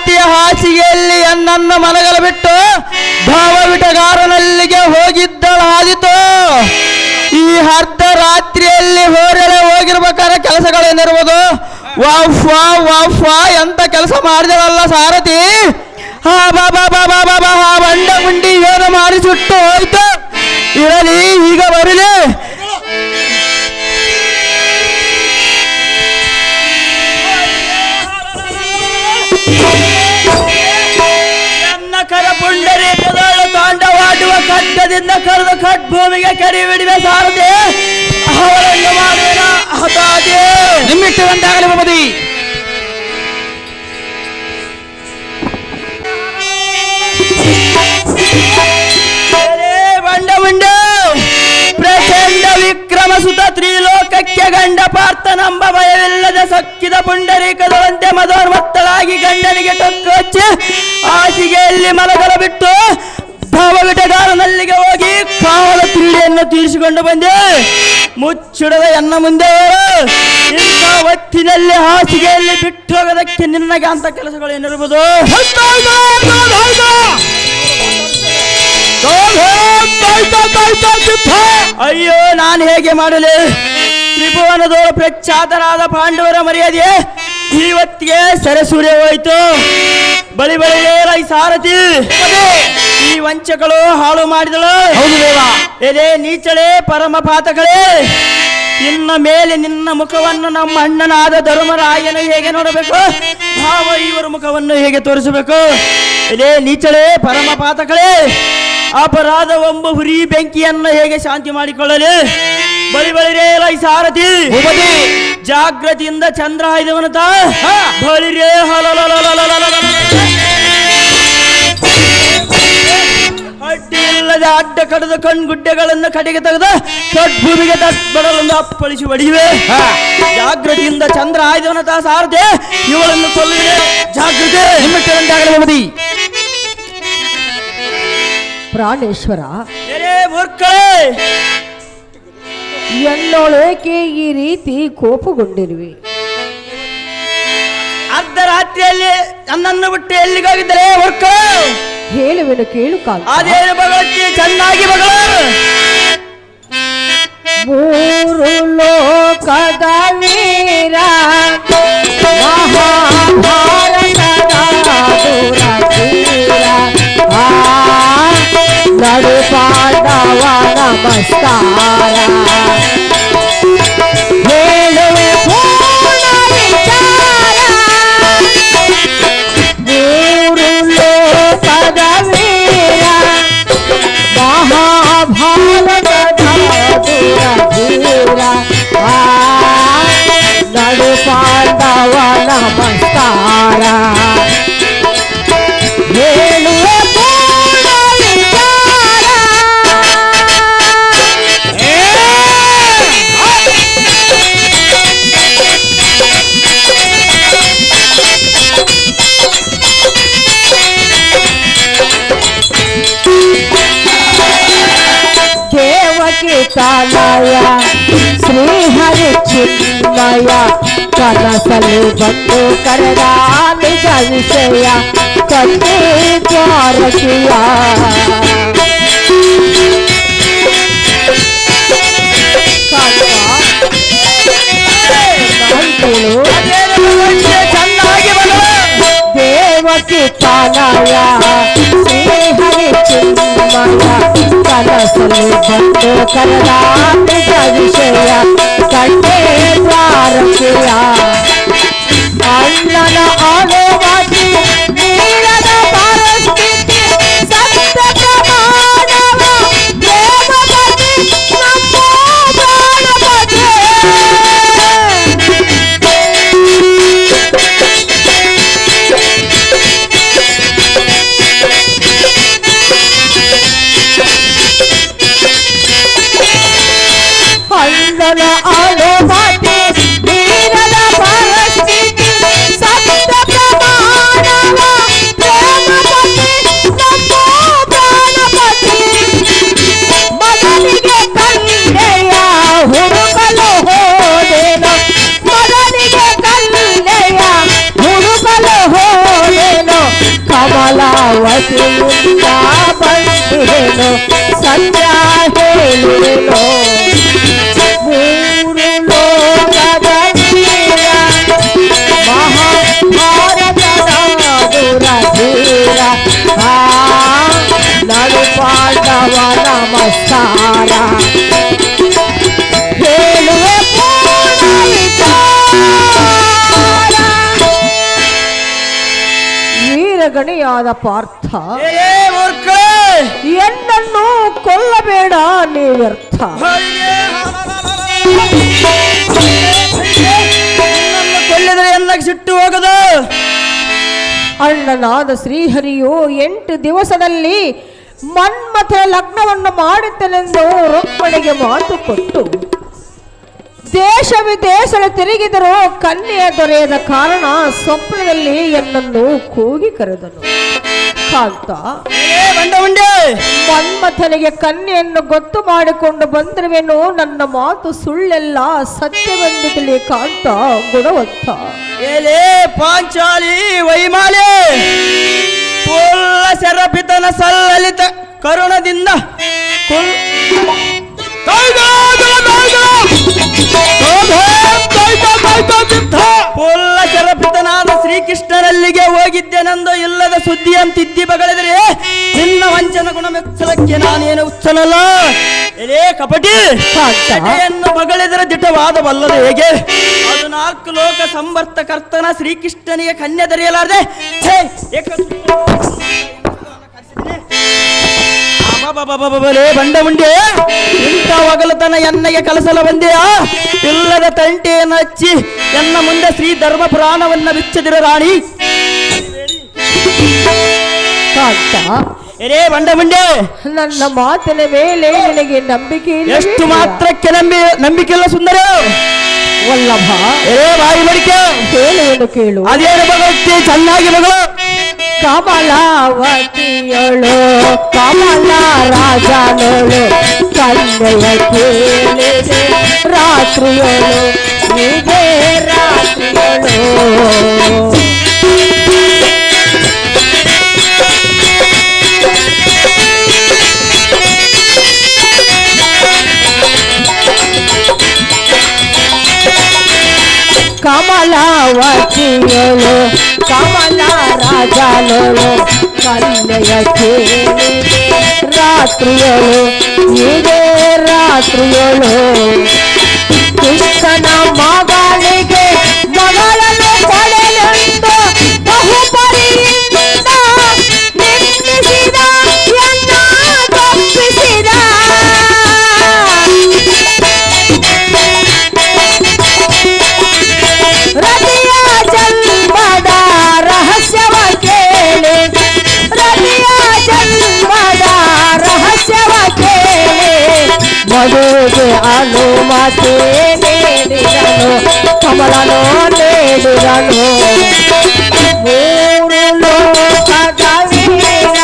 ರಾತ್ರಿಯ ಹಾಸಿಗೆಯಲ್ಲಿ ಎನ್ನನ್ನು ಮಲಗಲು ಬಿಟ್ಟು ಭಾವವಿಟಗಾರನಲ್ಲಿಗೆ ಹೋಗಿದ್ದಳಾದಿತು. ಈ ಅರ್ಧ ರಾತ್ರಿಯಲ್ಲಿ ಹೋರೆಳೆ ಹೋಗಿರ್ಬೇಕಾದ್ರೆ ಕೆಲಸಗಳೇನಿರುವುದು? ವಾಫ್ವಾ ವಾಫ್ವಾ ಎಂತ ಕೆಲಸ ಮಾಡಿದಳಲ್ಲ ಸಾರಥಿ. ಹಾ ಬಾಬಾ ಬಾಬಾ ಬಾಬಾ ಹಾ ಬಂಡ ಮುಂಡಿ ಏನು ಮಾಡಿಸುಟ್ಟು ಹೋಯ್ತು. ಇರಲಿ, ಈಗ ಬರಲಿ. ಕರ ಪುಂಡರಿ ತಾಂಡವಾಡುವ ಖಡ್ಗದಿಂದ ಕರೆದು ಭೂಮಿಗೆ ಕರಿ ಬಿಡುವೆ ಸಾರದೆ ಅವರನ್ನು ಮಾಡುವ ಹತಾದೆ ನಿಮ್ಮಿಟ್ಟುವಂತಾಗಲಿ ಮಮದಿ. ಬಂಡ ಮುಂಡ ಪ್ರಚಂಡ ವಿಕ್ರಮ ಸುತ ತ್ರಿಲೋಕಕ್ಕೆ ಗಂಡ ಪಾರ್ಥ ನಂಬ ಭಯವಿಲ್ಲದೆ ಸಕ್ಕಿದ ಪುಂಡರೀಕದಂತೆ ಮದೋನ್ಮತ್ತಳಾಗಿ ಗಂಡನಿಗೆ ಟೊಕ್ಕು ಹಚ್ಚಿ ಹಾಸಿಗೆಯಲ್ಲಿ ಮಲಗಲು ಬಿಟ್ಟು ಭಾವವಿಟಗಾರನಲ್ಲಿಗೆ ಹೋಗಿ ಕಾವಲ ಕ್ರೀಡೆಯನ್ನು ತೀರಿಸಿಕೊಂಡು ಬಂದೆ. ಮುಚ್ಚಿಡದ ಎನ್ನ ಮುಂದೆ ಇಂಥ ಹೊತ್ತಿನಲ್ಲಿ ಹಾಸಿಗೆಯಲ್ಲಿ ಬಿಟ್ಟು ಹೋಗೋದಕ್ಕೆ ನಿನ್ನಗೆ ಅಂತ ಕೆಲಸಗಳು ಏನಿರ್ಬೋದು? ಅಯ್ಯೋ, ನಾನು ಹೇಗೆ ಮಾಡಲಿ? ತ್ರಿಭುವನದೋಳು ಪ್ರಖ್ಯಾತರಾದ ಪಾಂಡವರ ಮರ್ಯಾದೆ ಇವತ್ತಿಗೆ ಸೆರೆಸೂರ್ಯ ಹೋಯಿತು. ಬಳಿ ಬಳಿ ಸಾರಥಿ ಈ ವಂಚಕಳು ಹಾಳು ಮಾಡಿದಳು. ಎಲೆ ನೀಚಳೆ ಪರಮ ಪಾತಗಳೇ, ಇನ್ನ ಮೇಲೆ ನಿನ್ನ ಮುಖವನ್ನು ನಮ್ಮ ಅಣ್ಣನಾದ ಧರ್ಮರಾಯನು ಹೇಗೆ ನೋಡಬೇಕು? ಭಾವ ಇವರ ಮುಖವನ್ನು ಹೇಗೆ ತೋರಿಸಬೇಕು? ಎಲೆ ನೀಚಳೆ ಪರಮ ಪಾತಗಳೇ, ಅಪರಾಧ ಒಂಬ ಹುರಿ ಬೆಂಕಿಯನ್ನು ಹೇಗೆ ಶಾಂತಿ ಮಾಡಿಕೊಳ್ಳಲಿ? ಬಳಿ ಬಳಿರೇ ಸಾರಥಿ ಜಾಗೃತಿಯಿಂದ ಚಂದ್ರ ಆಯ್ದವನತ ಬಳಿರೇ ಅಡ್ಡಿ ಇಲ್ಲದೆ ಅಡ್ಡ ಕಡದ ಕಣ್ಗುಡ್ಡೆಗಳನ್ನು ಕಡೆಗೆ ತೆಗೆದು ಭೂಮಿಗೆ ಬಡಲನ್ನು ಅಪ್ಪಳಿಸಿ ಹೊಡೆಯುವೆ. ಜಾಗೃತಿಯಿಂದ ಚಂದ್ರ ಆಯ್ದವನತ ಸಾರಥಿ ಇವಳನ್ನು ಕೊಲ್ಲಿದೆ. ಜಾಗೃತಿ ನಿಮ್ಮಿಟ್ಟಂತಾಗಲಿ ಪ್ರಾಣೇಶ್ವರ. ಮೂರ್ಖಳೇ, ಎನ್ನೊಳಗೆ ಈ ರೀತಿ ಕೋಪಗೊಂಡಿರುವೆ? ಅರ್ಧ ರಾತ್ರಿಯಲ್ಲಿ ನನ್ನನ್ನು ಬಿಟ್ಟು ಎಲ್ಲಿಗೋಗಿದ್ದರೆ ಮೂರ್ಖಳು? ಹೇಳುವೆನು ಕೇಳು ಕಾಲ. ಅದೇನು ಬಗಳಕ್ಕೆ ಚೆನ್ನಾಗಿ ಬಗಳು. ಮೂರು ಲೋಕದ ವೀರ ಮಹಾಭಾರತದ ನಡು ಪಾಂಡವ ನಮಸ್ಕಾರ ಹೇಳುವೆ ಪೂರ್ಣ ವಿಚಾರ. ಮೂರು ಲೋಕದ ವೀರ ಮಹಾಭಾರತದ ಧೀರ ನಡು ಪಾಂಡವ ನಮಸ್ಕಾರ ಹೇಳುವೆ ತಾಲಯ ಶ್ರೀಹರಿ ಚಿನ್ಮಯ ಕನಸಲು ಬಂದು ಕರೆದ ನಿಜ ವಿಷಯ ಕನ್ನೆ ದ್ವಾರಕಿಯ. ದೇವಕಿ ತಾಲಯ ಶ್ರೀಹರಿ ಚಿನ್ಮಯ ಕನಸಲು ಬಂದು ಕರೆದ ನಿಜ ವಿಷಯ ಕನ್ನೆ ದ್ವಾರಕಿಯ. ಅಣ್ಣನ ಆಲೋವಾದಿ ನೀರದ ಪರಿಸ್ಥಿತಿ ಸತ್ಯ ಪ್ರಮಾಣವ ಪ್ರೇಮಪತಿ ನಮ್ಮ ಪ್ರಾಣಪತಿ. ಅಣ್ಣನ ಆಲೋವಾದಿ ನೀರದ ಪರಿಸ್ಥಿತಿ ಸತ್ಯ ಪ್ರಮಾಣವ ಪ್ರೇಮಪತಿ ನಮ್ಮ ಪ್ರಾಣಪತಿ. ಮಗನಿಗೆ ಕಲ್ಲೆಯ ಹುಡುಕಲು ಹೋದೆನು, ಮಗನಿಗೆ ಕಲ್ಲೆಯ ಹುಡುಕಲು ಹೋದೆನು, ಕಮಲಾವತಿಯಿಂದ ಬಂದೇನು ಸತ್ಯ ಹೇಳೇನು ಮೂರು ಲೋಕದ ವೀರ ಮಹಾಭಾರತದ ದುರಧೀರ ನಡು ಪಾಂಡವ ನಮಸ್ಕಾರ ಹೇಳುವೆ ಪೂರ್ಣ ವಿಚಾರ. ವೀರಗಣಿಯಾದ ಪಾರ್ಥ ಎನ್ನನ್ನು ಕೊಲ್ಲಬೇಡ ನೀ ವ್ಯರ್ಥ. ಕೊಲ್ಲಿದ್ರೆ ಎನ್ನಕ್ಕೆ ಸಿಟ್ಟು ಹೋಗದು. ಅಣ್ಣನಾದ ಶ್ರೀಹರಿಯು 8 ದಿವಸದಲ್ಲಿ ಮನ್ಮಥ ಲಗ್ನವನ್ನು ಮಾಡುತ್ತೇನೆಂದು ರುಕ್ಮಣಿಗೆ ಮಾತು ಕೊಟ್ಟು ದೇಶ ವಿದೇಶ ತಿರುಗಿದರೂ ಕನ್ಯೆಯ ದೊರೆಯದ ಕಾರಣ ಸ್ವಪ್ನದಲ್ಲಿ ಎನ್ನನ್ನು ಕೂಗಿ ಕರೆದನು. ಕಾಂತ ಮನ್ಮಥನಿಗೆ ಕನ್ಯೆಯನ್ನು ಗೊತ್ತು ಮಾಡಿಕೊಂಡು ಬಂದಿರುವೆನು, ನನ್ನ ಮಾತು ಸುಳ್ಳೆಲ್ಲ ಸತ್ಯವೆಂದು ತಿಳಿ ಕಾಂತ ಗುಣವಂತ. ಏಲೇ ಪಾಂಚಾಲಿ ವೈಮಾಲೆ ಪುಲ್ಲ ಶರಪಿತನ ಸಲ್ಲಲಿತ ಕರುಣದಿಂದ ಪುಲ್ಲ ಶರಪಿತನಾದ ಶ್ರೀಕೃಷ್ಣರಲ್ಲಿಗೆ ಹೋಗಿದ್ದೇನೆಂದು ಇಲ್ಲದ ಸುದ್ದಿ ಅಂತಿದ್ದಿ ಬಗಳಿದರೆ ನಿನ್ನ ವಂಚನ ಗುಣ ಮೆಚ್ಚಲಕ್ಕೆ ನಾನೇನು ಹುಚ್ಚನಲ್ಲ. ಎಲೇ ಕಪಟಿ, ಕಟೆಯನ್ನು ಬಗಳಿದರೆ ದಿಟವಾದ ಬಲ್ಲದ ಹೇಗೆ? ಅದು 4 ಲೋಕ ಸಂವರ್ತ ಕರ್ತನ ಶ್ರೀಕೃಷ್ಣನಿಗೆ ಕನ್ಯೆ ದೊರೆಯಲಾರದೆ ಬಂಡ ಮುಂಡೆ ಇಂಥ ಒಗಲತನ ಎನ್ನಗೆ ಕಲಸಲ ಬಂದೆಯಾ? ಇಲ್ಲದ ತಂಟೆಯನ್ನು ಹಚ್ಚಿ ಎನ್ನ ಮುಂದೆ ಶ್ರೀ ಧರ್ಮ ಪುರಾಣವನ್ನ ಬಿಚ್ಚದಿರ ರಾಣಿ. ಎರೇ ಬಂಡ ಮುಂಡೆ, ನನ್ನ ಮಾತಿನ ಮೇಲೆ ನಿನಗೆ ನಂಬಿಕೆ ಎಷ್ಟು ಮಾತ್ರಕ್ಕೆ ನಂಬಿಕೆ ಇಲ್ಲ ಸುಂದರ ವಲ್ಲಭ. ಎರೇ ಬಾಯಿ ಮಡಿಕೆ ಹೇಳುವೆನು ಕೇಳು. ಅದೇನು ಭಗವತಿ ಚೆನ್ನಾಗಿ ಮಗಳು ಕಮಲಾವತಿಯಳು ಕಮಲ ರಾಜನಳು ಕನ್ಯೆಯ ಕೇಳಿದೆ ರಾತ್ರಿಯಳು ಇದೇ ರಾತ್ರಿಯಳು. ಕಮಲಾವತಿಯಳು ಕಮಲ ರಾಜನಳು ಕನ್ಯೆಯ ಕೇಳಿದೆ ರಾತ್ರಿಯಳು ಇದೇ ರಾತ್ರಿಯಳು. ಕೃಷ್ಣನ ಮಗಳಿಗೆ ಮಗಳನ್ನು ಕೊಡಲೆಂದು ಬಹುಪರಿಯಿಂದ ನಿಲ್ಲಿಸಿದ ಎನ್ನ ತಪ್ಪಿಸಿದ. ರತಿಯ ಜನ್ಮದ ರಹಸ್ಯವ ಕೇಳಿ ರತಿಯ ಜನ್ಮದ ರಹಸ್ಯವ ಕೇಳಿ ಮಗುವಿಗೆ ಅನುಮತಿ ನೀಡಿದನು ಕಮಲನು ನೀಡಿದನು. 3 ಲೋಕದ ವೀರ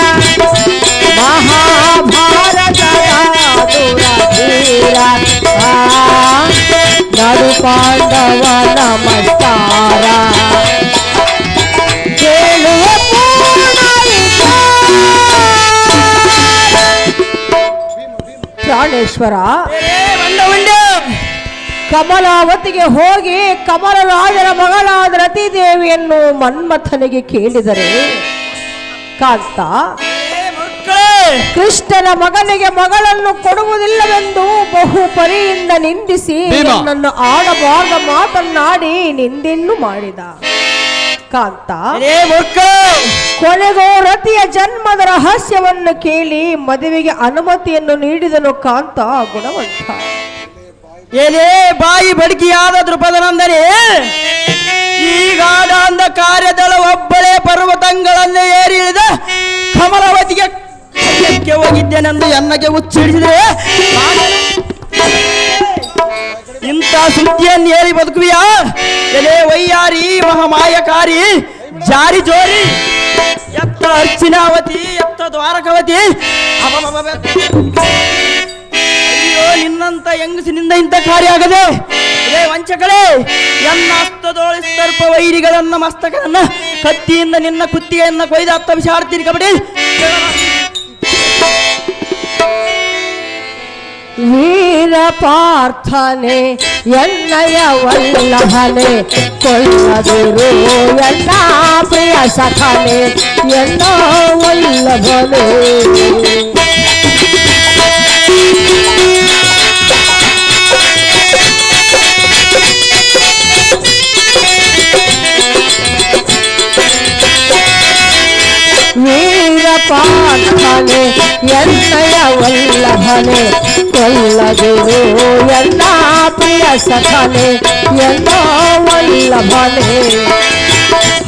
ಮಹಾಭಾರತದ ದುರಧೀರ ನಡು ಪಾಂಡವ ನಮಸ್ಕಾರ ಕೇಳುವ ಪೂರ್ಣ ಪ್ರಾಣೇಶ್ವರ. ಕಮಲಾವತಿಗೆ ಹೋಗಿ ಕಮಲರಾಜನ ಮಗಳಾದ ರತಿದೇವಿಯನ್ನು ಮನ್ಮಥನಿಗೆ ಕೇಳಿದರೆ ಕಾಂತ ಕೃಷ್ಣನ ಮಗನಿಗೆ ಮಗಳನ್ನು ಕೊಡುವುದಿಲ್ಲವೆಂದು ಬಹು ಪರಿಯಿಂದ ನಿಂದಿಸಿ ನನ್ನನ್ನು ಆಡಬಾರ್ದ ಮಾತನ್ನಾಡಿ ನಿಂದೆನ್ನು ಮಾಡಿದ. ಕಾಂತ ಕೊನೆಗೂ ರತಿಯ ಜನ್ಮದ ರಹಸ್ಯವನ್ನು ಕೇಳಿ ಮದುವೆಗೆ ಅನುಮತಿಯನ್ನು ನೀಡಿದನು ಕಾಂತ ಗುಣವಂತ. ಏನೇ ಬಾಯಿ ಬಡಕಿಯಾದ ದೃಪದನಂದರೆ ಈಗಾದ ಅಂದ ಕಾರ್ಯದಳ ಒಬ್ಬಳೇ ಪರ್ವತಗಳನ್ನು ಏರಿ ಇಳಿದ ಕಮಲಾವತಿಗೆ ಹೋಗಿದ್ದೇನೆಂದು ಎನ್ನಗೆ ಹುಚ್ಚಿಡಿಸಿದೆ. ಇಂಥ ಸುದ್ದಿಯನ್ನು ಹೇಳಿ ಬದುಕುವಿಯಾ? ಎಲೆ ವೈಯಾರಿ ಮಹಾಮಾಯಕಾರಿ ಜಾರಿ ಜೋರಿ ಎತ್ತ ಅರ್ಚಿನಾವತಿ ಎತ್ತ ದ್ವಾರಕವತಿ. ಅಯ್ಯೋ ನಿನ್ನಂತ ಹೆಂಗಸಿನಿಂದ ಇಂಥ ಕಾರ್ಯ ಆಗದೆ ಇದೇ ವಂಚಕಳೆ ಎನ್ನ ಹಸ್ತದೋಳಿಸ್ತರ್ಪ ವೈರಿಗಳನ್ನ ಮಸ್ತಕನ್ನ ಕತ್ತಿಯಿಂದ ನಿನ್ನ ಕುತ್ತಿಗೆಯನ್ನ ಕೊಯ್ದು ಹತ್ತ ವಿಷಾಡ್ತೀರಿ ಕಬಡ್ಡಿ ವೀರ ಪಾರ್ಥನೆ ಎನ್ನಯ ವಲ್ಲಭನೆ ಕೊಲ್ಲದಿರು ಎನ್ನ ಪ್ರಿಯ ಸಖನೆ ಎನ್ನ ವಲ್ಲಭನೆ ವೀರ ಪಾರ್ಥನೆ ಎನ್ನಯ ವಲ್ಲಭನೆ ಕೊಲ್ಲದಿರು ಎನ್ನ ಪ್ರಿಯ ಸಖನೆ ಎನ್ನ ವಲ್ಲಭನೆ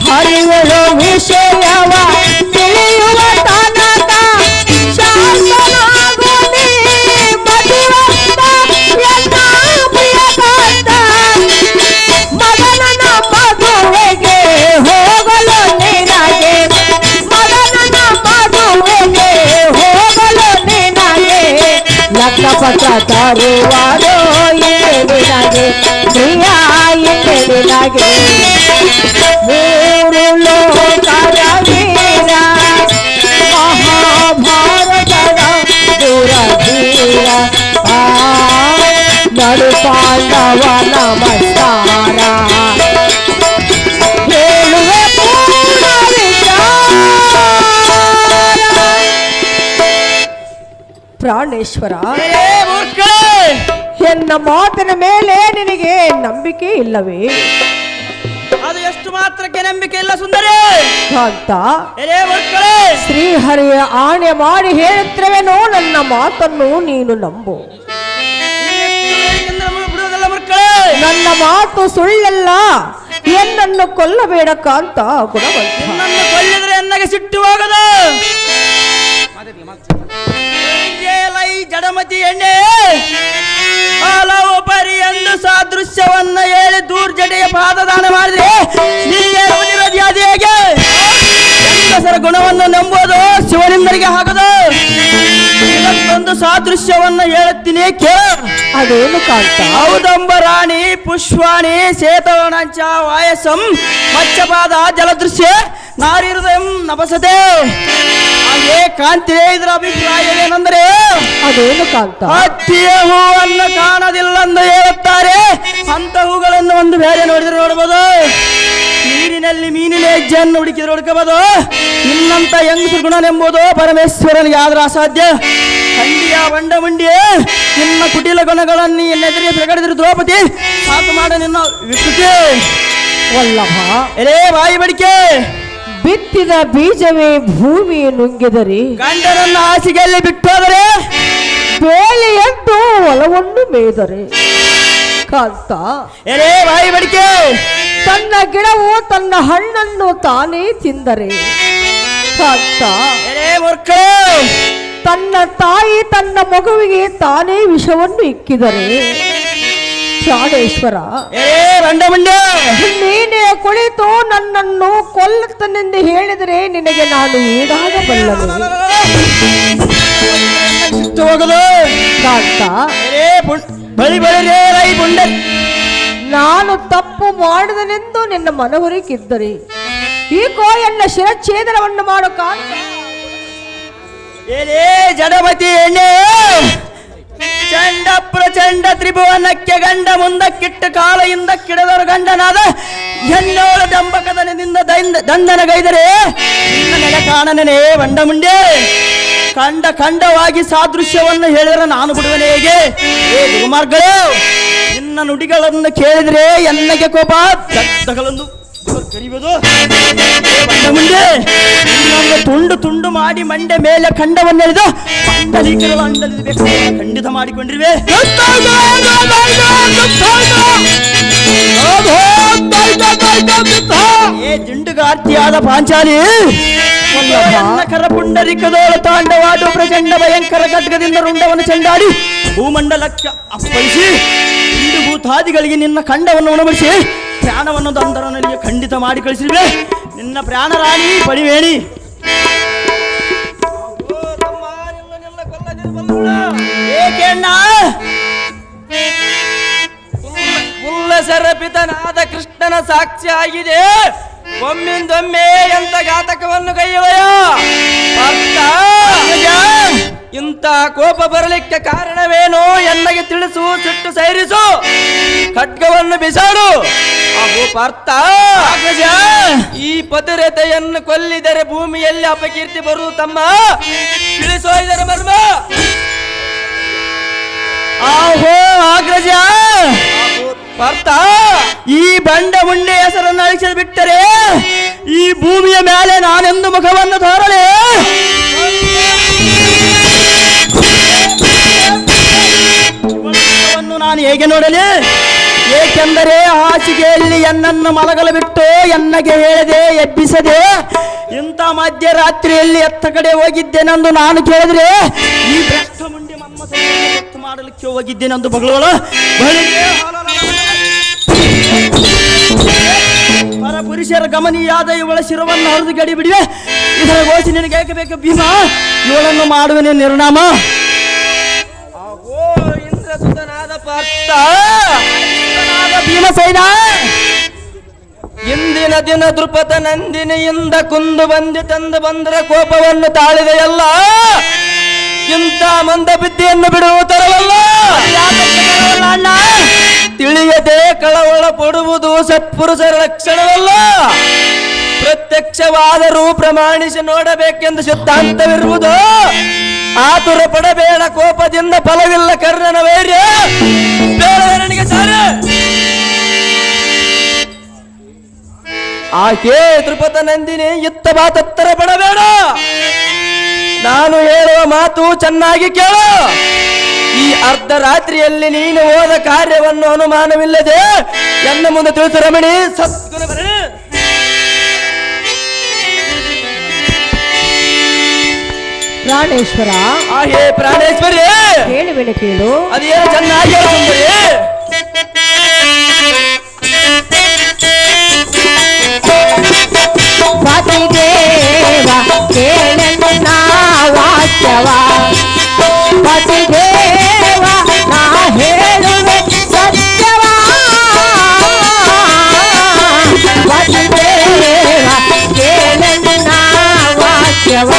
ಹರಿಗಳು ವಿಷಯವ ತಿಳಿಯುವ ತನಕ ಶಾಂತನಾಗುನಿ ಮಧುವಂತ ಎನ್ನ ಪ್ರಿಯ ಕಾಂತ ಮದನನ ಮದುವೆಗೆ ಹೋಗಲು ನಿನಗೆ ಮದನನ ಮದುವೆಗೆ ಹೋಗಲು ನಿನಗೆ ಲಕ್ಕಪಟ ತರುವಾರೋ ಇದೆ ನಿನಗೆ ಪ್ರಿಯ ಇದೆ ನಿನಗೆ ಮೂರು ಲೋಕರ ವೀರ ಮಹಾಭಾರತದ ದುರಧೀರ ನಡು ಪಾಂಡವ ನಮಸ್ಕಾರ ಹೇಳುವೆ ಪೂರ್ಣ ವಿಚಾರ ಪ್ರಾಣೇಶ್ವರ ಎನ್ನ ಮಾತಿನ ಮೇಲೆ ನಿನಗೆ ನಂಬಿಕೆ ಇಲ್ಲವೇ? ಅದು ಎಷ್ಟು ಮಾತ್ರಕ್ಕೆ ನಂಬಿಕೆ ಇಲ್ಲ ಸುಂದರಿ ಅಂತ ಶ್ರೀಹರಿಯ ಆಣೆ ಮಾಡಿ ಹೇಳುತ್ತಿರುವೆನೋ ನನ್ನ ಮಾತನ್ನು ನೀನು ನಂಬು. ನನ್ನ ಮಾತು ಸುಳ್ಳಲ್ಲ, ಎನ್ನನ್ನು ಕೊಲ್ಲಬೇಡ ಕಾಂತ ಗುಣವಂತ. ಕೊಲ್ಲಿದ್ರೆ ಎನ್ನಗೆ ಸಿಟ್ಟು ಹೋಗದು. ಜಡಮತಿ ಎಣ್ಣೆ ಹಲವು ಪರಿ ಎಂದು ಸಾದೃಶ್ಯವನ್ನ ಹೇಳಿ ದೂರ್ಜಡೆಯ ಪಾದದಾನ ಮಾಡಿದ್ರೆ ಹೇಗೆ ಹೆಂಗಸರ ಗುಣವನ್ನು ನಂಬುವುದು ಶಿವನಿಂದರಿಗೆ ಆಗದು. ಇದಕ್ಕೊಂದು ಸಾದೃಶ್ಯವನ್ನ ಹೇಳುತ್ತೀನಿ ಕೇಳ. ಅದೇನು ಕಾಂತ? ಔದಂಬರಾಣಿ ಪುಷ್ಪಾಣಿ ಸೇತವಣಂಚ ವಾಯಸಂ ಮಚ್ಚಪಾದ ಜಲದೃಶ್ಯ ನಾರಿಹೃದಯಂ ನಭಸತೆ. ಹಾಗೆ ಕಾಂತಿರೇ ಇದರ ಅಭಿಪ್ರಾಯವೇನೆಂದರೆ ಅದೇನು ಕಾಂತ? ಹತ್ತಿಯ ಹೂವನ್ನು ಕಾಣದಿಲ್ಲಂದು ಹೇಳುತ್ತಾರೆ. ಅಂತ ಹೂಗಳನ್ನು ಒಂದು ಬೇರೆ ನೋಡಿದ್ರೆ ನೋಡಬಹುದು. ನೀರಿನಲ್ಲಿ ಮೀನಿನ ಹೆಜ್ಜೆಯನ್ನು ಹುಡುಕಿದ್ರೆ ಹುಡುಕಬಹುದು. ಇನ್ನಂತ ಹೆಂಗಸರು ಗುಣನೆಂಬುದು ಪರಮೇಶ್ವರನಿಗೆ ಆದ್ರೆ ಅಸಾಧ್ಯ. ಖಂಡಿಯ ಬಂಡ ಮುಂಡಿಯೇ ನಿನ್ನ ಕುಟಿಲ ಗುಣಗಳನ್ನು ಎನ್ನೆದುರಿಗೆ ಪ್ರಕಟಿಸಿದ ದ್ರೌಪದಿ ಸಾಕು ಮಾಡ ನಿನ್ನ ವಿಕೃತಿ. ವಲ್ಲಭ ಎಲೇ ಬಾಯಿ ಬಡಿಕೆ ಬಿತ್ತಿದ ಬೀಜವೇ ಭೂಮಿ ನುಂಗಿದರೆ ಗಂಡನನ್ನ ಹಾಸಿಗೆಯಲ್ಲಿ ಬಿಟ್ಟೋದರೆ ಬೇಲಿಯಂತೂ ಹೊಲವನ್ನು ಮೇದರೆ ಕಾಂತ. ಎಲೇ ಬಾಯಿ ಬಡಿಕೆ ತನ್ನ ಗಿಡವು ತನ್ನ ಹಣ್ಣನ್ನು ತಾನೇ ತಿಂದರೆ ಕಾಂತ. ಎಲೇ ಮೂರ್ಖ ತನ್ನ ತಾಯಿ ತನ್ನ ಮಗುವಿಗೆ ತಾನೇ ವಿಷವನ್ನು ಇಕ್ಕಿದರೆ ಪ್ರಾಣೇಶ್ವರ ನೀನೇ ಕುಳಿತು ನನ್ನನ್ನು ಕೊಲ್ಲುತ್ತನೆಂದು ಹೇಳಿದರೆ ನಿನಗೆ ನಾನು ಈಡಾಗಬಲ್ಲನು ಕಾಂತ. ನಾನು ತಪ್ಪು ಮಾಡಿದನೆಂದು ನಿನ್ನ ಮನವರಿಕಿದ್ದರೆ ಈಗೋ ಎನ್ನ ಶಿರಚ್ಛೇದನವನ್ನು ಮಾಡು ಕಾಂತ. ಏನೇ ಜಡಮತಿ ಎಣ್ಣೆ ಚಂಡ ಪ್ರಚಂಡ ತ್ರಿಭುವನಕ್ಕೆ ಗಂಡ ಮುಂದಕ್ಕಿಟ್ಟು ಕಾಲೆಯಿಂದ ಕಿಡದರು ಗಂಡನಾದ ಹೆಣ್ಣೋಳ ಡಂಬಕದನದಿಂದ ದಂಡನಗೈದರೆ ನಿನ್ನ ನೆಲೆ ಕಾಣನೇ ಬಂಡ ಮುಂಡೆ. ಖಂಡವಾಗಿ ಸಾದೃಶ್ಯವನ್ನು ಹೇಳಿದರೆ ನಾನು ಬಿಡುವನೆ ಹೇಗೆ? ಏ ಗುರುಮಾರ್ಗಳು, ನಿನ್ನ ನುಡಿಗಳನ್ನು ಕೇಳಿದರೆ ಎನ್ನಗೆ ಕೋಪ ದಗ್ಧಗಳನ್ನು ಕರಿಯುವುದು. ಮುಂದೆ ತುಂಡು ತುಂಡು ಮಾಡಿ ಮಂಡೆ ಮೇಲೆ ಖಂಡವನ್ನೆಳೆದು ಮಂಡಲೀಕರಣ ಅಂಡಲಿಸಬೇಕು ಖಂಡಿತ ಮಾಡಿಕೊಂಡಿರುವೆ. ಏ ದಿಂಡುಗಾರ್ತಿಯಾದ ಪಾಂಚಾಲಿ, ಕರ ಪುಂಡರಿಕದೋಳ ತಾಂಡವಾಡು ಪ್ರಚಂಡ ಭಯಂಕರ ಖಡ್ಗದಿಂದ ರುಂಡವನ್ನು ಚೆಂಡಾಡಿ ಭೂಮಂಡಲಕ್ಕೆ ಅಪ್ಪಳಿಸಿ ಇಂದು ಭೂತಾದಿಗಳಿಗೆ ನಿನ್ನ ಖಂಡವನ್ನು ಉಣಬಡಿಸಿ ಪ್ರಾಣವನ್ನು ದಂದರನಲ್ಲಿ ಖಂಡಿತ ಮಾಡಿ ಕಳಿಸಿರುವೆ. ನಿನ್ನ ಪ್ರಾಣ ರಾಣಿ ಪಡಿವೇಣಿ. ಏಕೆ ಅಣ್ಣ ಸುತನಾದ ಕೃಷ್ಣನ ಸಾಕ್ಷಿ ಆಗಿದೆ. ಒಮ್ಮಿಂದೊಮ್ಮೆ ಎಂತ ಘಾತಕವನ್ನು ಕೈಯುವಯ ಪಾರ್ಥ? ಇಂಥ ಕೋಪ ಬರಲಿಕ್ಕೆ ಕಾರಣವೇನು ಎನ್ನಗೆ ತಿಳಿಸು, ಸಿಟ್ಟು ಸೈರಿಸು, ಖಡ್ಗವನ್ನು ಬಿಸಾಡು. ಅಹೋ ಪಾರ್ಥ, ಈ ಪತಿರತೆಯನ್ನು ಕೊಲ್ಲಿದರೆ ಭೂಮಿಯಲ್ಲಿ ಅಪಕೀರ್ತಿ ಬರುವುದು ತಮ್ಮ. ತಿಳಿಸೋ ಇದರ ಮರ್ಮ. ಆಹೋ ಅಗ್ರಜ, ಪಾರ್ಥ, ಈ ಬಂಡ ಮುಂಡೆ ಹೆಸರನ್ನು ಅಳಿಸಲು ಬಿಟ್ಟರೆ ಈ ಭೂಮಿಯ ಮೇಲೆ ನಾನೆಂದು ಮುಖವನ್ನು ತೋರಲೆ? ನಾನು ಹೇಗೆ ನೋಡಲಿ? ಏಕೆಂದರೆ ಹಾಸಿಗೆಯಲ್ಲಿ ಎನ್ನನ್ನು ಮಲಗಲು ಬಿಟ್ಟು ಎನ್ನಗೆ ಹೇಳದೆ ಎಬ್ಬಿಸದೆ ಇಂಥ ಮಧ್ಯರಾತ್ರಿಯಲ್ಲಿ ಎತ್ತ ಕಡೆ ಹೋಗಿದ್ದೇನೆಂದು ನಾನು ಕೇಳಿದ್ರೆ ಈ ಭ್ರಷ್ಟ ಮುಂಡೆ ಮಮ್ಮಸನ್ನು ಮಾಡಲಿಕ್ಕೆ ಹೋಗಿದ್ದೇನೆಂದು ಬಗಳೋಳ ಪರ ಪುರುಷರ ಗಮನಿಯಾದ ಇವಳ ಶಿರವನ್ನು ಹರಿದು ಗಡಿ ಬಿಡಿವೆ. ಇದರ ಗೋಚಿ ನಿನಗೆ ಏಕೆ ಬೇಕು ಭೀಮ? ಇವಳನ್ನು ಮಾಡುವನೇ ನಿರ್ನಾಮ. ಇಂದ್ರಸುತನಾದ ಪಾರ್ಥ, ಭೀಮಸೇನ, ಇಂದಿನ ದಿನ ದೃಪದ ನಂದಿನಿಯಿಂದ ಕುಂದು ತಂದು ಬಂದರ ಕೋಪವನ್ನು ತಾಳಿದೆಯಲ್ಲ. ಇಂಥ ಮಂದ ಬಿದ್ದಿಯನ್ನು ಬಿಡುವುದರವಲ್ಲ. ತಿಳಿಯದೆ ಕಳವಳ ಪಡುವುದು ಸತ್ಪುರುಷರ ಲಕ್ಷಣವಲ್ಲ. ಪ್ರತ್ಯಕ್ಷವಾದರೂ ಪ್ರಮಾಣಿಸಿ ನೋಡಬೇಕೆಂದು ಸಿದ್ಧಾಂತವಿರುವುದು. ಆತುರ ಪಡಬೇಡ, ಕೋಪದಿಂದ ಫಲವಿಲ್ಲ ಕರ್ಣನ ವೈರ್ಯ. ಬೇಡವನಿಗೆ ಸಾರೆ ಆಕೆ ತ್ರಿಪದ ನಂದಿನಿ ಯುದ್ಧ ಮಾತತ್ತರ ಪಡಬೇಡ. ನಾನು ಹೇಳುವ ಮಾತು ಚೆನ್ನಾಗಿ ಕೇಳು. ಈ ಅರ್ಧ ರಾತ್ರಿಯಲ್ಲಿ ನೀನು ಹೋದ ಕಾರ್ಯವನ್ನು ಅನುಮಾನವಿಲ್ಲದೆ ಎನ್ನ ಮುಂದೆ ತಿಳಿಸು ರಮಣಿ. ಸದ್ಗುಣ ಬರಣಿ. ಪ್ರಾಣೇಶ್ವರ, ಹೇ ಪ್ರಾಣೇಶ್ವರಿ, ಹೇಳುವೆನು ಕೇಳು. ಅದೇನು ಚೆನ್ನಾಗಿ ಹೇಳು ಸುಂದರಿ. ಪತಿದೇವ ಕೇಳನ್ನ ವಾಕ್ಯವ, ಪತಿದೇವ ನಾ ಹೇಳುವೆ ಸತ್ಯವ, ಪತಿದೇವ ಕೇಳನ್ನ ವಾಕ್ಯವ.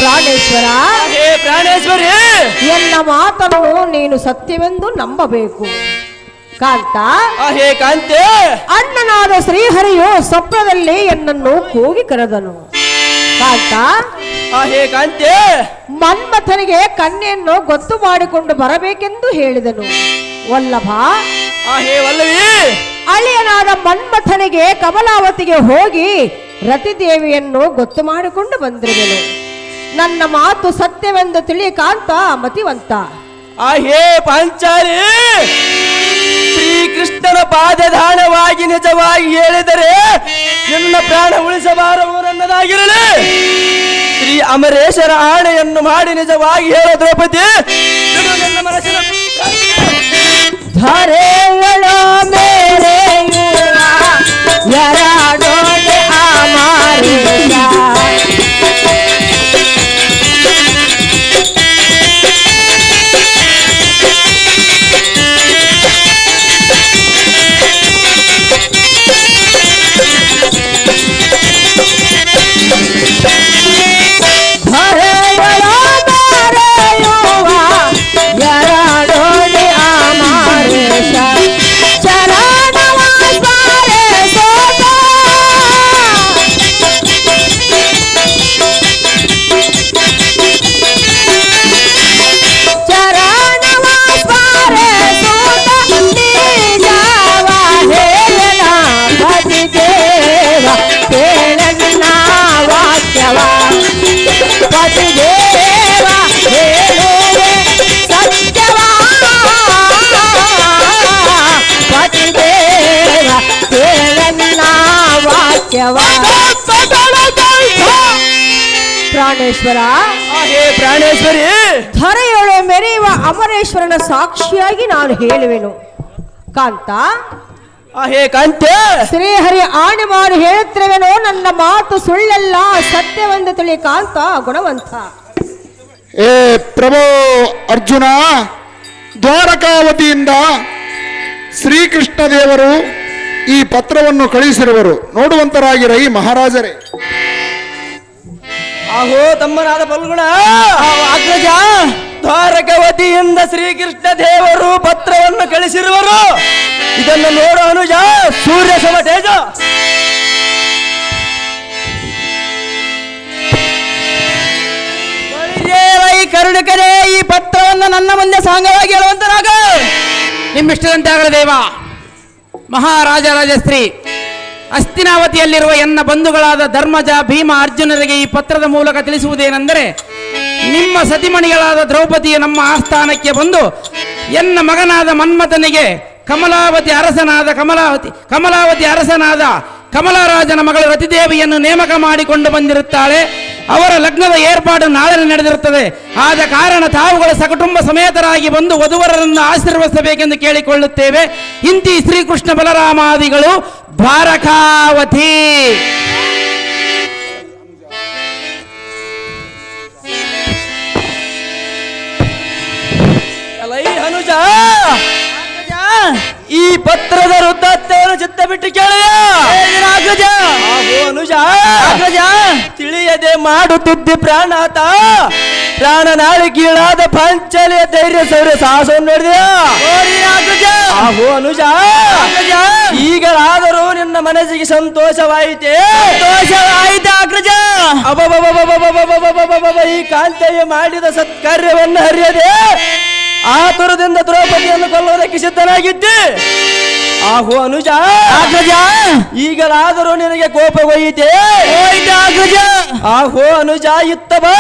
ಪ್ರಾಣೇಶ್ವರ, ಹೇ ಪ್ರಾಣೇಶ್ವರಿ, ಎನ್ನ ಮಾತನ್ನು ನೀನು ಸತ್ಯವೆಂದು ನಂಬಬೇಕು. ಕಾಂತ, ಹೇ ಕಾಂತೆ, ಅಣ್ಣನಾದ ಶ್ರೀಹರಿಯು ಸ್ವಪ್ನದಲ್ಲಿ ಎನ್ನನ್ನು ಕೂಗಿ ಕರೆದನು. ಕಾಂತ, ಹೇ ಕಾಂತೆ, ಮನ್ಮಥನಿಗೆ ಕನ್ಯೆಯನ್ನು ಗೊತ್ತು ಮಾಡಿಕೊಂಡು ಬರಬೇಕೆಂದು ಹೇಳಿದನು. ವಲ್ಲಭ, ಹೇ ವಲ್ಲವಿ, ಅಳಿಯನಾದ ಮನ್ಮಥನಿಗೆ ಕಮಲಾವತಿಗೆ ಹೋಗಿ ರತಿದೇವಿಯನ್ನು ಗೊತ್ತು ಮಾಡಿಕೊಂಡು ಬಂದಿರುವೆನು. ನನ್ನ ಮಾತು ಸತ್ಯವೆಂದು ತಿಳಿ ಕಾಂತ ಮತಿವಂತ. ಹೇ ಪಾಂಚಾಲಿ, ಶ್ರೀಕೃಷ್ಣನ ಪಾದದಾನವಾಗಿ ನಿಜವಾಗಿ ಹೇಳಿದರೆ ನಿನ್ನ ಪ್ರಾಣ ಉಳಿಸಬಾರವು ನನ್ನದಾಗಿರಲಿ. ಶ್ರೀ ಅಮರೇಶರ ಆಣೆಯನ್ನು ಮಾಡಿ ನಿಜವಾಗಿ ಹೇಳ ದ್ರೌಪದಿ, ಬಿಡು ನನ್ನ ಮನಸ್ಸಿನ ಧರೆಗಳ ಮೇರೆಯುವ ಎರಡೋಡೆ ಅಮರೇಶ, ವಾಕ್ಯವ ಪ್ರಾಣೇಶ್ವರ ಹೇ ಪ್ರಾಣೇಶ್ವರಿ, ಧರೆಯೊಳು ಮೆರೆಯುವ ಅಮರೇಶ್ವರನ ಸಾಕ್ಷಿಯಾಗಿ ನಾನು ಹೇಳುವೆನು ಕಾಂತ. ಹೇ ಕಾಂತೆ, ಶ್ರೀಹರಿ ಆಣೆ ಮಾಡಿ ಹೇಳುತ್ತಿರುವೆನೋ, ನನ್ನ ಮಾತು ಸುಳ್ಳೆಲ್ಲ ಸತ್ಯವೆಂದು ತಿಳಿ ಕಾಂತ ಗುಣವಂತ. ಏ ಪ್ರಭು ಅರ್ಜುನ, ದ್ವಾರಕಾವತಿಯಿಂದ ಶ್ರೀಕೃಷ್ಣ ದೇವರು ಈ ಪತ್ರವನ್ನು ಕಳಿಸಿರುವರು, ನೋಡುವಂತರಾಗಿರೈ ಮಹಾರಾಜರೇ. ಆಹೋ ತಮ್ಮನಾದ ಫಲ್ಗುಣ, ಅಗ್ರಜ, ದ್ವಾರಕವತಿಯಿಂದ ಶ್ರೀಕೃಷ್ಣ ದೇವರು ಪತ್ರವನ್ನು ಕಳಿಸಿರುವರು. ಇದನ್ನು ನೋಡು ಅನುಜ, ಸೂರ್ಯ ಸಮ ತೇಜ. ಕರುಣಕರೇ, ಈ ಪತ್ರವನ್ನು ನನ್ನ ಮುಂದೆ ಸಾಂಗವಾಗಿ ಹೇಳುವಂತರಾಗ. ನಿಮ್ಮಿಷ್ಟದಂತೆ ಆಗಲಿ ದೇವ. ಮಹಾರಾಜ ರಾಜಶ್ರೀ, ಹಸ್ತಿನಾವತಿಯಲ್ಲಿರುವ ಎನ್ನ ಬಂಧುಗಳಾದ ಧರ್ಮಜ, ಭೀಮ, ಅರ್ಜುನರಿಗೆ ಈ ಪತ್ರದ ಮೂಲಕ ತಿಳಿಸುವುದೇನೆಂದರೆ, ನಿಮ್ಮ ಸತಿಮಣಿಗಳಾದ ದ್ರೌಪದಿಯ ನಮ್ಮ ಆಸ್ಥಾನಕ್ಕೆ ಬಂದು ಎನ್ನ ಮಗನಾದ ಮನ್ಮಥನಿಗೆ ಕಮಲಾವತಿ ಅರಸನಾದ ಕಮಲರಾಜನ ಮಗಳು ರತಿದೇವಿಯನ್ನು ನೇಮಕ ಮಾಡಿಕೊಂಡು ಬಂದಿರುತ್ತಾಳೆ. ಅವರ ಲಗ್ನದ ಏರ್ಪಾಡು ನಾಳೆ ನಡೆದಿರುತ್ತದೆ. ಆದ ಕಾರಣ ತಾವುಗಳು ಸಕುಟುಂಬ ಸಮೇತರಾಗಿ ಬಂದು ವಧುವರರನ್ನು ಆಶೀರ್ವದಿಸಬೇಕೆಂದು ಕೇಳಿಕೊಳ್ಳುತ್ತೇವೆ. ಇಂತಿ ಶ್ರೀಕೃಷ್ಣ ಬಲರಾಮಾದಿಗಳು, ದ್ವಾರಕಾವತಿ. ಅನುಜ, ಈ ಪತ್ರದ ವೃತ್ತಾಂತವನ್ನು ಚಿತ್ತ ಬಿಟ್ಟು ಕೇಳಿಯ ಅನುಜ. ತಿಳಿಯದೆ ಮಾಡುತ್ತಿದ್ದಿ ಪ್ರಾಣಾತ, ಪ್ರಾಣನಾಳಿ ಕೀಳಾದ ಪಾಂಚಾಲಿಯ ಧೈರ್ಯ ಶೌರ್ಯ ಸಾಹಸವನ್ನು ನೋಡಿದೆಯಾ ಅನುಜ. ಈಗಲಾದರೂ ನಿನ್ನ ಮನಸ್ಸಿಗೆ ಸಂತೋಷವಾಯಿತೆ? ಅಗ್ರಜ. ಈ ಕಾಂತೆಯು ಮಾಡಿದ ಸತ್ಕಾರ್ಯವನ್ನು ಹರಿಯದೆ ಆತುರದಿಂದ ದ್ರೌಪದಿಯನ್ನು ಕೊಲ್ಲುವುದಕ್ಕೆ ಸಿದ್ಧನಾಗಿದ್ದೆ. ಆಹೋ ಅನುಜ, ಈಗಲಾದರೂ ನಿನಗೆ ಕೋಪವೊಯ್ಯಿತೆ? ಆಹೋ ಅನುಜ, ಇತ್ತ ಬಾ.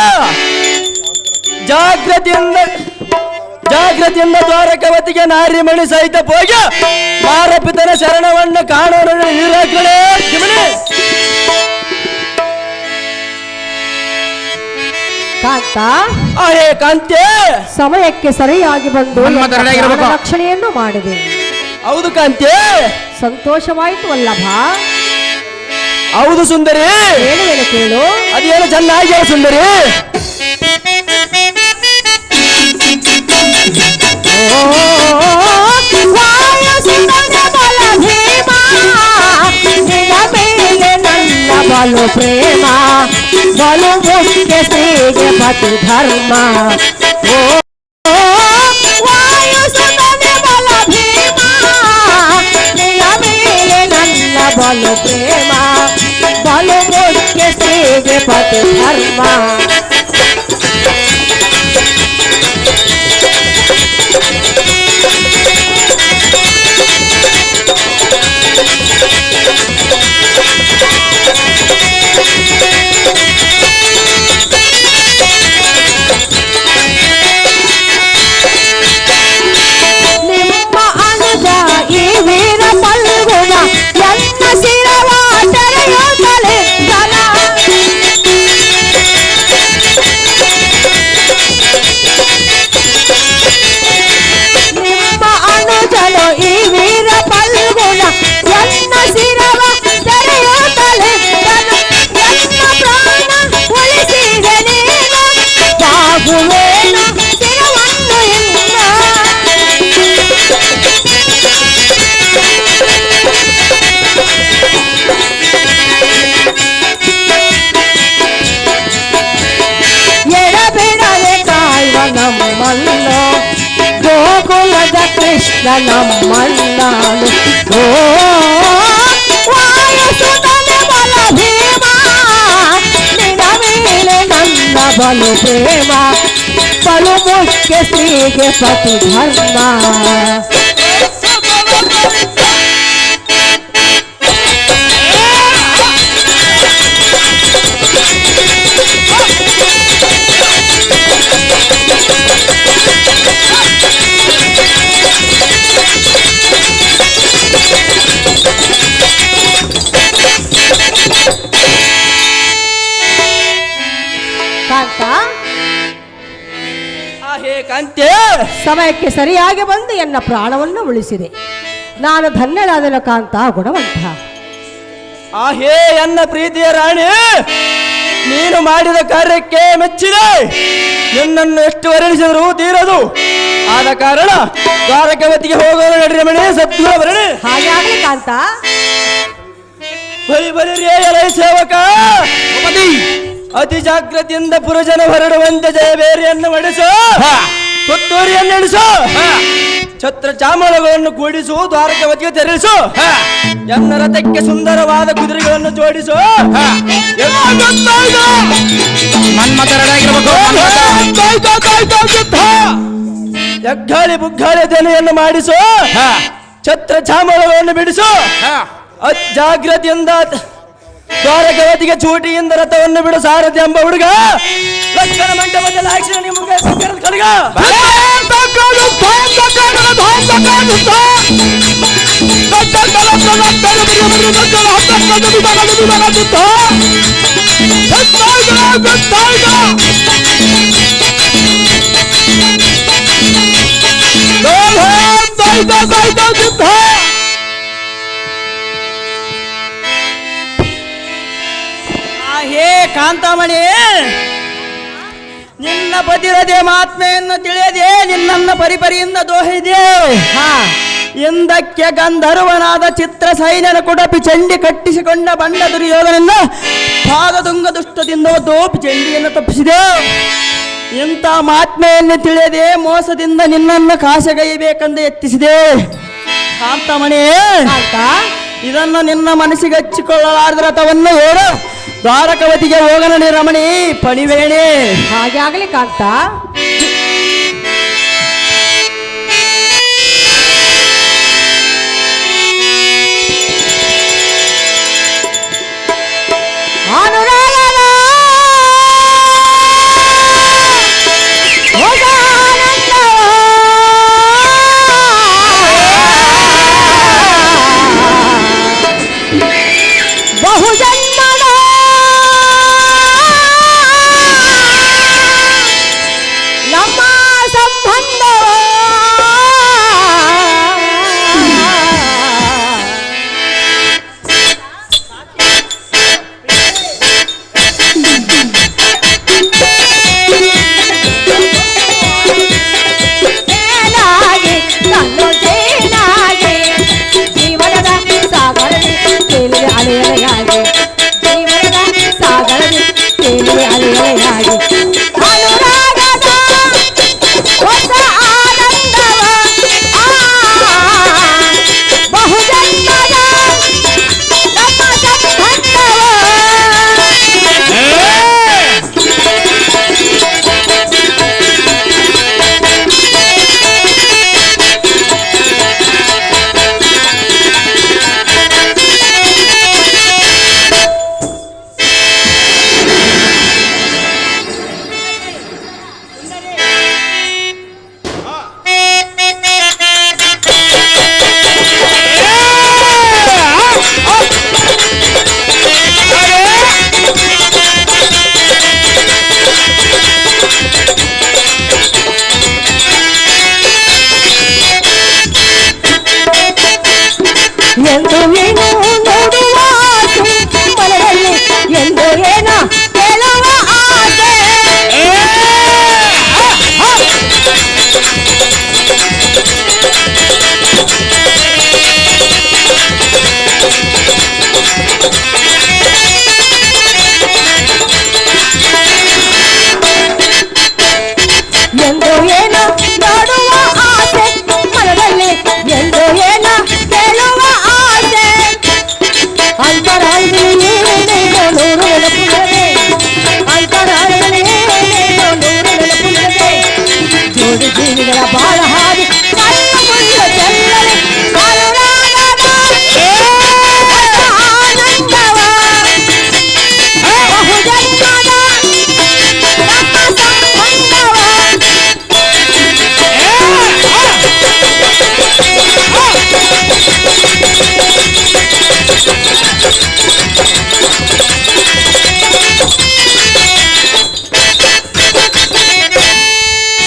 ಜಾಗ್ರತೆಯಿಂದ ದ್ವಾರಕವತಿಗೆ ನಾರಿಮಣಿ ಸಹಿತ ಹೋಗಿ ಮಾರಪಿತನ ಶರಣವನ್ನು ಕಾಣೋಣ. ಕಾಂತ, ಕಾಂತೆ, ಸಮಯಕ್ಕೆ ಸರಿಯಾಗಿ ಬಂದು ರಕ್ಷಣೆಯನ್ನು ಮಾಡಿದೆ. ಹೌದು ಕಾಂತೆ, ಸಂತೋಷವಾಯಿತು ವಲ್ಲಭ. ಹೌದು ಸುಂದರಿ, ಹೇಳುವೆನು ಕೇಳು. ಅದೇನು ಚೆನ್ನಾಗಿ ಹೇಳು ಸುಂದರಿ. ಬಲು ಪ್ರೇಮ ಬಲು ಮುಖ್ಯ ಶ್ರೀಗೆ ಪತಿ ಧರ್ಮ. ವಾಯುಸುತನೆ ಬಲ ಭೀಮ, ನಿನ್ನ ಮೇಲೆ ನನ್ನ ಬಲು ಪ್ರೇಮ ಬಲು ಮುಖ್ಯ ಶ್ರೀಗೆ ಪತಿ ಧರ್ಮ. ಗೋಕುಲದ ಕೃಷ್ಣ ನಮ್ಮಣ್ಣನು. ಓ ವಾಯುಸುತನೆ ಬಲ ಭೀಮ, ನಿನ್ನ ಮೇಲೆ ನನ್ನ ಬಲು ಪ್ರೇಮ ಬಲು ಮುಖ್ಯ ಶ್ರೀಗೆ ಪತಿ ಧರ್ಮ. ಸಮಯಕ್ಕೆ ಸರಿಯಾಗಿ ಬಂದು ಎನ್ನ ಪ್ರಾಣವನ್ನು ಉಳಿಸಿದೆ. ನಾನು ಧನ್ಯಳಾದೆನು ಕಾಂತ, ಗುಣವಂತ. ಆಹೇ ಎನ್ನ ಪ್ರೀತಿಯ ರಾಣಿ, ನೀನು ಮಾಡಿದ ಕಾರ್ಯಕ್ಕೆ ಮೆಚ್ಚಿದೆ. ನಿನ್ನನ್ನು ಎಷ್ಟು ವರ್ಣಿಸಿದರೂ ತೀರದು. ಆದ ಕಾರಣ ದ್ವಾರಕವತಿಗೆ ಹೋಗೋಣ ನಡಿ ರಮಣಿ, ಸದ್ಗುಣ ಬರಣಿ. ಹಾಗೆ ಆಗಲಿ ಕಾಂತ. ಬರಿ ಬರಿ ರೇ ಸೇವಕ, ಅತಿ ಜಾಗ್ರತೆಯಿಂದ ಪುರಜನ ಹೊರಡುವಂತೆ ಜಯಬೇರಿಯನ್ನು ಮಡಿಸು, ತುತ್ತೂರಿಯನ್ನು ಇಳಿಸು, ಛತ್ರ ಚಾಮಳಗಳನ್ನು ಕೂಡಿಸು, ದ್ವಾರಕವತಿಗೆ ತೆರಳಿಸು. ಎನ್ನ ರಥಕ್ಕೆ ಸುಂದರವಾದ ಕುದುರೆಗಳನ್ನು ಜೋಡಿಸು. ಯಗ್ಗಾಳಿ ಬುಗ್ಗಾಳಿ ಧ್ವನಿಯನ್ನು ಮಾಡಿಸು, ಛತ್ರ ಚಾಮಳಗಳನ್ನು ಬಿಡಿಸು. ಜಾಗ್ರತೆಯಿಂದ ದ್ವಾರಕವತಿಗೆ ಚೂಟಿಯಿಂದ ರಥವನ್ನು ಬಿಡು ಸಾರಥಿ ಎಂಬ ಹುಡುಗ. ಲಕ್ಕನ ಮಂಟಪದಲ್ಲಿ ಹಾಕಿದ ನಿಮಗೆ ಸಕ್ಕರದ ಕಡಗ. ಹೇ ಕಾಂತಾಮಣಿ, ನಿನ್ನ ಪತಿರದೆ ಮಾತ್ಮೆಯನ್ನು ತಿಳಿಯದೆ ನಿನ್ನನ್ನು ಪರಿಪರಿಯಿಂದ ದೋಹಿದೆ. ಹಿಂದಕ್ಕೆ ಗಂಧರ್ವನಾದ ಚಿತ್ರ ಸೈನ್ಯನ ಕುಡಪಿ ಚಂಡಿ ಕಟ್ಟಿಸಿಕೊಂಡ ಬಂಡ ದುರ್ಯೋಧನನ್ನ ಪಾದದುಂಗ ದುಷ್ಟದಿಂದ ದೋಪಿ ಚಂಡಿಯನ್ನು ತಪ್ಪಿಸಿದೆ. ಇಂಥ ಮಾತ್ಮೆಯನ್ನು ತಿಳಿಯದೆ ಮೋಸದಿಂದ ನಿನ್ನನ್ನು ಕಾಸೆಗೈಬೇಕೆಂದು ಯತ್ನಿಸಿದೆ. ಕಾಂತಾಮಣಿ, ಇದನ್ನು ನಿನ್ನ ಮನಸ್ಸಿಗೆ ಹಚ್ಚಿಕೊಳ್ಳಲಾರದ ರಥವನ್ನು ಹೇಳು, ದ್ವಾರಕವತಿಗೆ ಹೋಗಣ ರಮಣಿ, ಪಣಿವೇಣಿ. ಹಾಗೆ ಆಗಲಿ ಕಾಂತ.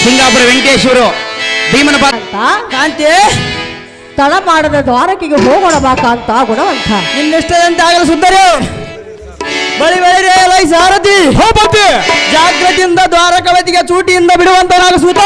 ಸಿಂಗಾಪುರ ವೆಂಕಟೇಶ್ವರು ಭೀಮನ ಅಂತ ಕಾಂತಿ ತಡ ಮಾಡದ ದ್ವಾರಕೆಗೆ ಹೋಗೋಣ ಬಾಕಾಂತ ಗುಣವಂತ. ನಿನ್ನಿಷ್ಟದಂತೆ ಆಗಲು ಸುಂದರಿ ಬಳಿ ಬೆಳಿರೇ ಲೈ ಸಾರಥಿ ಜಾಗ್ರತೆಯಿಂದ ದ್ವಾರಕವತಿಗೆ ಚೂಟಿಯಿಂದ ಬಿಡುವಂತನಾಗ ಸೂತ